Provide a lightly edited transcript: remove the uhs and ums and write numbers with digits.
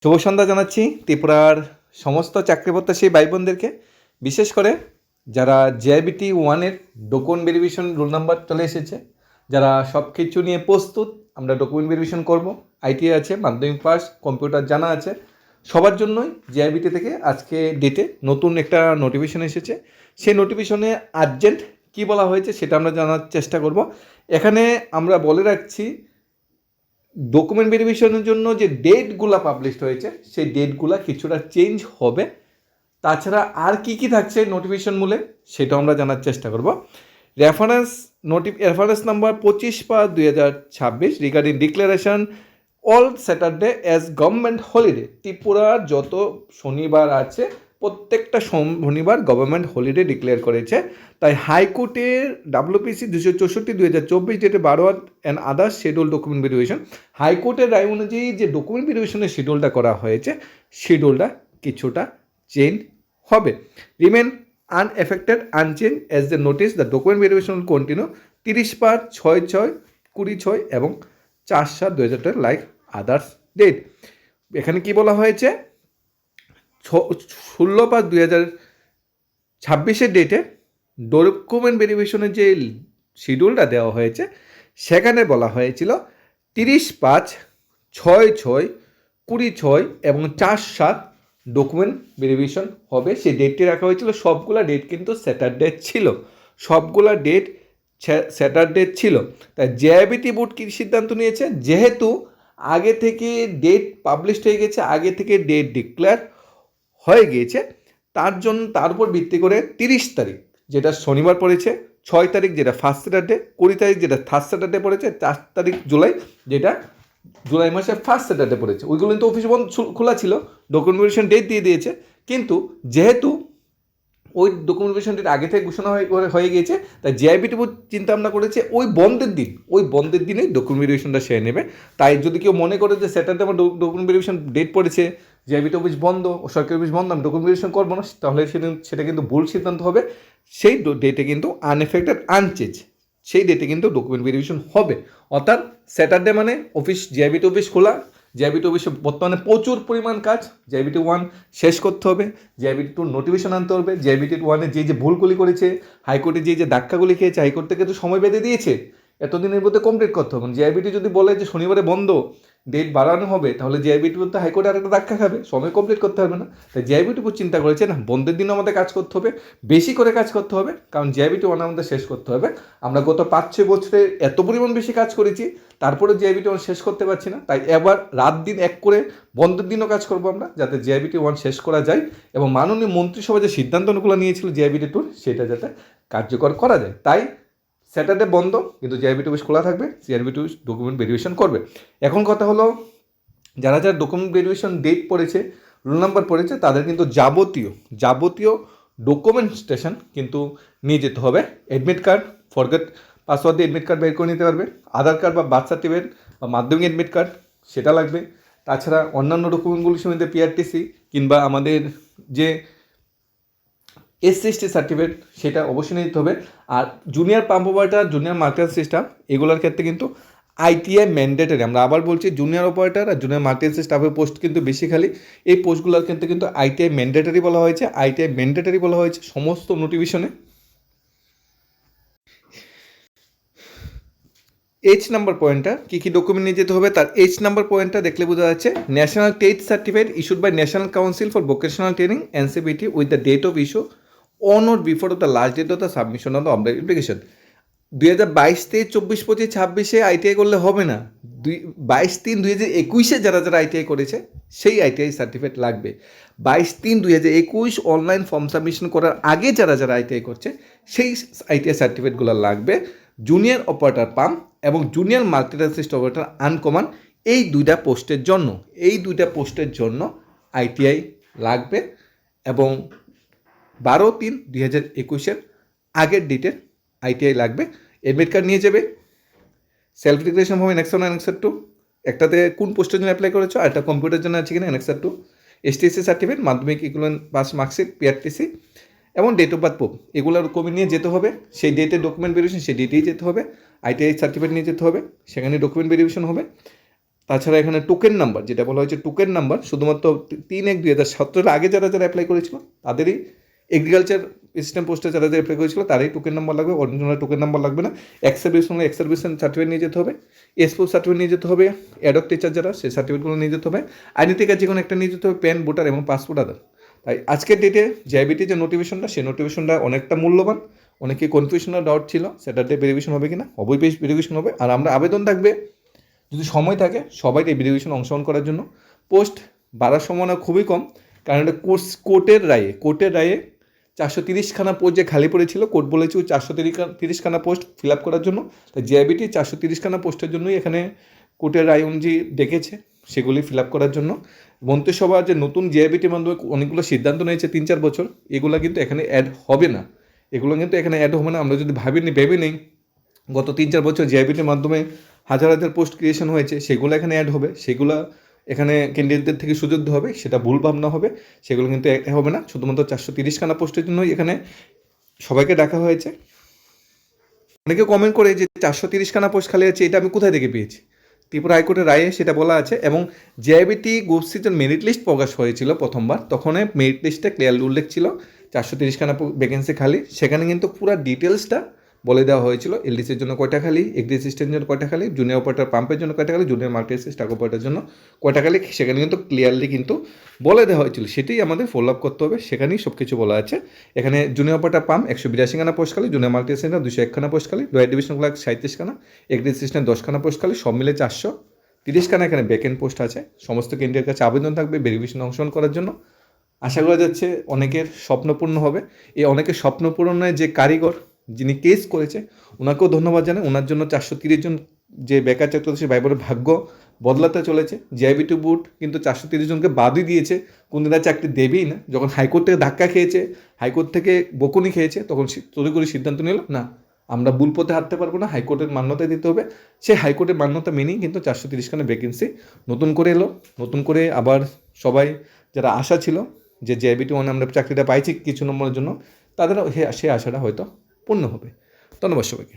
শুভ সন্ধ্যা জানাচ্ছি ত্রিপুরার সমস্ত চাকরি প্রত্যাশী ভাই বোনদেরকে, বিশেষ করে যারা জেআইবিটি ওয়ানের ডকুমেন্ট ভেরিফিকেশন রোল নাম্বার চলে এসেছে, যারা সব কিছু নিয়ে প্রস্তুত। আমরা ডকুমেন্ট ভেরিফিকেশন করব, আইটিআই আছে, মাধ্যমিক পাস, কম্পিউটার জানা আছে, সবার জন্যই জেআইবিটি থেকে আজকে ডেটে নতুন একটা নোটিফিকেশন এসেছে। সেই নোটিফিকেশনে আর্জেন্ট কী বলা হয়েছে সেটা আমরা জানার চেষ্টা করব। এখানে আমরা বলে রাখছি, ডকুমেন্ট ভেরিফিকেশনের জন্য যে ডেটগুলো পাবলিশড হয়েছে সেই ডেটগুলো কিছুটা চেঞ্জ হবে। তাছাড়া আর কি কি থাকছে নোটিফিকেশন মূলে সেটাও আমরা জানার চেষ্টা করব। Reference number 25/2026 regarding declaration all Saturday as government holiday. ত্রিপুরার যত শনিবার আছে প্রত্যেকটা শনিবার গভর্নমেন্ট হলিডে ডিক্লেয়ার করেছে। তাই হাইকোর্টের WPC 264/2024 ডেটে 12 and others schedule document verification, হাইকোর্টের রায় অনুযায়ী যে ডকুমেন্ট ভেরিফিকেশনের শিডিউলটা করা হয়েছে শিডিউলটা কিছুটা চেঞ্জ হবে। Remain unaffected unchange as the notice the document verification will continue 30/6/6/26 এবং 4/7/2000 লাইক আদার্স ডেট। এখানে কি বলা হয়েছে, 16/5/2026 ডেটে ডকুমেন্ট ভেরিফিকেশনের যে শিডিউলটা দেওয়া হয়েছে সেখানে বলা হয়েছিল 30/5/6/6/26 এবং 4/7 ডকুমেন্ট ভেরিফিকেশন হবে। সেই ডেটটি রাখা হয়েছিল। সবগুলা ডেট কিন্তু স্যাটারডে ছিল, সবগুলা ডেট স্যাটারডে ছিল। তাই জেআইবিটি বোর্ড কী সিদ্ধান্ত নিয়েছে, যেহেতু আগে থেকে ডেট পাবলিশড হয়ে গেছে, আগে থেকে ডেট ডিক্লেয়ার হয়ে গিয়েছে, তার উপর ভিত্তি করে 30 তারিখ যেটা শনিবার পড়েছে, 6 তারিখ যেটা ফার্স্ট স্যাটারডে, 20 তারিখ যেটা থার্ড স্যাটারডে পড়েছে, 4 তারিখ জুলাই যেটা জুলাই মাসের ফার্স্ট স্যাটারডে পড়েছে, ওইগুলো কিন্তু অফিস বন্ধ খোলা ছিল, ডকুমেন্টেশন ডেট দিয়ে দিয়েছে। কিন্তু যেহেতু ওই ডকুমেন্টেশন ডেট আগে থেকে ঘোষণা হয়ে গিয়েছে, তাই জেআইবিটি বোর্ড চিন্তা ভাবনা করেছে ওই বন্ধের দিনেই ডকুমেন্ট ভেরিফিকেশনটা সেরে নেবে। তাই যদি কেউ মনে করে যে স্যাটারডে আমার ডকুমেন্ট ভেরিফিকেশন ডেট পড়েছে, জেআইবিটি অফিস বন্ধ ও সরকারি অফিস বন্ধ, আমি ডকুমেন্ট ভেরিফিকেশন করবো না, তাহলে সেটা কিন্তু ভুল সিদ্ধান্ত হবে। সেই ডেটে কিন্তু আনএফেক্টেড আনচেঞ্জ, সেই ডেটে কিন্তু ডকুমেন্ট ভেরিফিকেশন হবে। অর্থাৎ স্যাটারডে মানে অফিস, জেআইবিটি অফিস খোলা, জেআইবিটি অফিসে বর্তমানে প্রচুর পরিমাণ কাজ, জেআইবিটি 1 শেষ করতে হবে, জেআইবিটি 2 নোটিফিকেশন আনতে হবে, জেআইবিটি 1-এ যে ভুলগুলি করেছে, হাইকোর্টে যে ধাক্কাগুলি খেয়েছে, হাইকোর্ট থেকে তো সময় বেঁধে দিয়েছে, এতদিনের মধ্যে কমপ্লিট করতে হবে। জেআইবিটি যদি বলে যে শনিবারে বন্ধ, ডেট বাড়ানো হবে, তাহলে জেআইবিটি বলতে হাইকোর্টে আরেকটা ধাক্কা খাবে, সময় কমপ্লিট করতে হবে না। তাই জেআইবিটি চিন্তা করেছে না, বন্ধের দিনও আমাদের কাজ করতে হবে, বেশি করে কাজ করতে হবে, কারণ জেআইবিটি 1 আমাদের শেষ করতে হবে। আমরা গত 5-6 বছরে এত পরিমাণ বেশি কাজ করেছি, তারপরে জেআইবিটি 1 শেষ করতে পারছি না। তাই এবার রাত দিন এক করে বন্ধের দিনও কাজ করবো আমরা, যাতে জেআইবিটি 1 শেষ করা যায় এবং মাননীয় মন্ত্রিসভা যে সিদ্ধান্তগুলো নিয়েছিল জেআইবিটি 2 সেটা যাতে কার্যকর করা যায়। তাই স্যাটারডে বন্ধ, কিন্তু জেআইবিটি অফিস খোলা থাকবে, জেআইবিটি ডকুমেন্ট ভেরিফিকেশন করবে। এখন কথা হলো, যারা ডকুমেন্ট ভেরিফিকেশন ডেট পড়েছে, রোল নাম্বার পড়েছে, তাদের কিন্তু যাবতীয় ডকুমেন্টেশন কিন্তু নিয়ে যেতে হবে। অ্যাডমিট কার্ড, ফরগেট পাসওয়ার্ড দিয়ে অ্যাডমিট কার্ড বের করে নিতে পারবে, আধার কার্ড বা বার্থ সার্টিফিকেট বা মাধ্যমিক অ্যাডমিট কার্ড সেটা লাগবে। তাছাড়া অন্যান্য ডকুমেন্টগুলির সঙ্গে পিআরটিসি কিংবা আমাদের যে SC/ST সার্টিফিকেট সেটা অবশ্যই নিতে হবে। আর junior pump operator, junior market system এগুলোর ক্ষেত্রে কিন্তু আইটিআই ম্যান্ডেটরি। আমরা আবার বলছি, জুনিয়র অপারেটর আর জুনিয়র মার্কেট স্টাফের পোস্ট কিন্তু বেশি খালি, এই পোস্টগুলোর ক্ষেত্রে কিন্তু আইটিআই ম্যান্ডেটরি বলা হয়েছে, সমস্ত নোটিফিকেশনে। H নাম্বার পয়েন্টটা কী কী ডকুমেন্ট নিয়ে যেতে হবে, তার H নাম্বার পয়েন্টটা দেখলে বোঝা যাচ্ছে, ন্যাশনাল টেট certificate issued by national council for vocational training NCVT with the date of issue on or before of the last date of the submission of the application. 2022-23-24-26 ITI করলে হবে না, 22/3/2021 যারা ITI করেছে সেই আইটিআই সার্টিফিকেট লাগবে। 22/3/2021 online form submission করার আগে যারা আইটিআই করছে সেই আইটিআই সার্টিফিকেটগুলো লাগবে। জুনিয়র অপারেটর পাম্প এবং জুনিয়র মাল্টিটাস্ক অপারেটর আনকমন, এই দুইটা পোস্টের জন্য আইটিআই লাগবে এবং 12/3/2021 আগের ডেটের আইটিআই লাগবে। অ্যাডমিট কার্ড নিয়ে যাবে, সেলফ ডিক্লারেশন হবে Annex 1 Annex 2, একটাতে কোন পোস্টের জন্য অ্যাপ্লাই করেছো, আর একটা কম্পিউটার জন্য আছে কিনা Annex 2, STC সার্টিফিকেট, মাধ্যমিক ইকুইভ্যালেন্ট পাস মার্কশিট, পিআরটিসি এবং ডেট অফ বার্থ প্রুফ, এগুলোর কপি নিয়ে যেতে হবে। সেই ডেটে ডকুমেন্ট ভেরিফিকেশন, সেই ডেটেই যেতে হবে। আইটিআই সার্টিফিকেট নিয়ে যেতে হবে, সেখানে ডকুমেন্ট ভেরিফিকেশন হবে। তাছাড়া এখানে টোকেন নাম্বার, যেটা বলা হয়েছে টোকেন নাম্বার, শুধুমাত্র 3/1/2017 আগে যারা যারা অ্যাপ্লাই করেছিল তাদেরই, এগ্রিকালচার অ্যাসিস্ট্যান্ট পোস্টে যারা যারা অ্যাপ্লাই করেছিল তারই টোকেন নাম্বার লাগবে, অরিজিনাল টোকেন নাম্বার লাগবে না। এক্স সার্ভিসমেন সার্টিফিকেট নিয়ে যেতে হবে, এসপোর্ট সার্টিফিকেট নিয়ে যেতে হবে, অ্যাডক টিচার যারা সেই সার্টিফিকেটগুলো নিয়ে যেতে হবে, আইডেন্টি কার্ড যে কোনো একটা নিয়ে যেতে হবে, প্যান, ভোটার এবং পাসপোর্ট আধার। তাই আজকের ডেটে জেআইবিটি যে নোটিফিকেশনটা, সেই নোটিফিকেশনটা অনেকটা মূল্যবান। অনেকে কনফিউশনাল ডাউট ছিল স্যাটারডে ভেরিফিকেশন হবে কিনা, অবশ্যই ভেরিফিকেশন হবে। আর আমরা আবেদন থাকবে যদি সময় থাকে সবাই এই ভেরিফিকেশন অংশগ্রহণ করার জন্য। পোস্ট বাড়ার সম্ভাবনা খুবই কম, কারণ এটা কোর্টের রায়ে 430খানা পোস্ট যে খালি পড়েছিল, কোর্ট বলেছে 430খানা পোস্ট ফিল আপ করার জন্য। তাই জেআইবিটি 430খানা পোস্টের জন্যই এখানে কোর্টের রায় অনুযায়ী ডেকেছে, সেগুলি ফিল আপ করার জন্য। মন্ত্রিসভা যে নতুন জেআইবিটির মাধ্যমে অনেকগুলো সিদ্ধান্ত নিয়েছে 3-4 বছর, এগুলো কিন্তু এখানে অ্যাড হবে না। আমরা যদি ভেবে নেই গত 3-4 বছর জেআইবিটির মাধ্যমে হাজার হাজার পোস্ট ক্রিয়েশন হয়েছে, সেগুলো এখানে অ্যাড হবে, সেগুলো এখানে ক্যান্ডিডেটদের থেকে সুযোগ দেওয়া হবে, সেটা ভুল ভাবনা হবে। সেগুলো কিন্তু হবে না, শুধুমাত্র 430খানা পোস্টের জন্যই এখানে সবাইকে ডাকা হয়েছে। অনেকে কমেন্ট করে যে 430খানা পোস্ট খালি আছে, এটা আমি কোথায় থেকে পেয়েছি? ত্রিপুরা হাইকোর্টের রায়ে সেটা বলা আছে। এবং জেআইবিটি গ্রুপ সির মেরিট লিস্ট প্রকাশ হয়েছিল প্রথমবার, তখন মেরিট লিস্টে ক্লিয়ারলি উল্লেখ ছিল 430খানা ভ্যাকেন্সি খালি। সেখানে কিন্তু পুরো ডিটেলসটা বলে দেওয়া হয়েছিল, এলডিসির জন্য কয়টা খালি, এগ্রি অ্যাসিস্ট্যান্টের জন্য কয়টা খালি, জুনিয়র অপারেটর পাম্পের জন্য কয়টা খালি, জুনিয়র মাল্টি স্টাক অপারেটরের জন্য কয়টা খালি, সেখানে কিন্তু ক্লিয়ারলি কিন্তু বলে দেওয়া হয়েছিল। সেটাই আমাদের ফলো আপ করতে হবে, সেখানেই সব কিছু বলা আছে। এখানে জুনিয়র অপারেটর পাম্প 182খানা পোস্ট খালি, জুনিয়র মাল্টি অ্যাসিস্ট্যান্ট 201খানা পোস্ট খালি, লোয়ার ডিভিশনগুলো 37খানা, এগ্রি অ্যাসিস্ট্যান্ট 10খানা পোস্ট খালি, সব মিলে 430খানা এখানে ব্যাকেন্ড পোস্ট আছে। সমস্ত কেন্দ্রের কাছে আবেদন থাকবে ভেরিফিকেশনে অংশগ্রহণ করার জন্য। আশা করা যাচ্ছে অনেকের স্বপ্নপূর্ণ হবে। এই অনেকের স্বপ্নপূরণের যে কারিগর, যিনি কেস করেছে, ওনাকেও ধন্যবাদ জানাই। ওনার জন্য 430 জন যে বেকার ছাত্রছাত্রী ভাই বোনের ভাগ্য বদলাতে চলেছে। জেআইবিটি বোর্ড কিন্তু 430 জনকে বাদই দিয়েছে, কোনদিন চাকরি দেবেই না। যখন হাইকোর্ট থেকে ধাক্কা খেয়েছে, হাইকোর্ট থেকে বকুনি খেয়েছে, তখন তড়িঘড়ি সিদ্ধান্ত নিল না, আমরা ভুল পথে হাঁটতে পারবো না, হাইকোর্টের মান্যতা দিতে হবে। সেই হাইকোর্টের মান্যতা মেনেই কিন্তু 430খানা ভ্যাকেন্সি নতুন করে এলো। নতুন করে আবার সবাই যারা আশা ছিল যে জেআইবিটি আমরা চাকরিটা পাইছি কিছু নম্বরের জন্য, তাদের সে আশাটা হয়তো পূর্ণ হবে। ধন্যবাদ সবাইকে।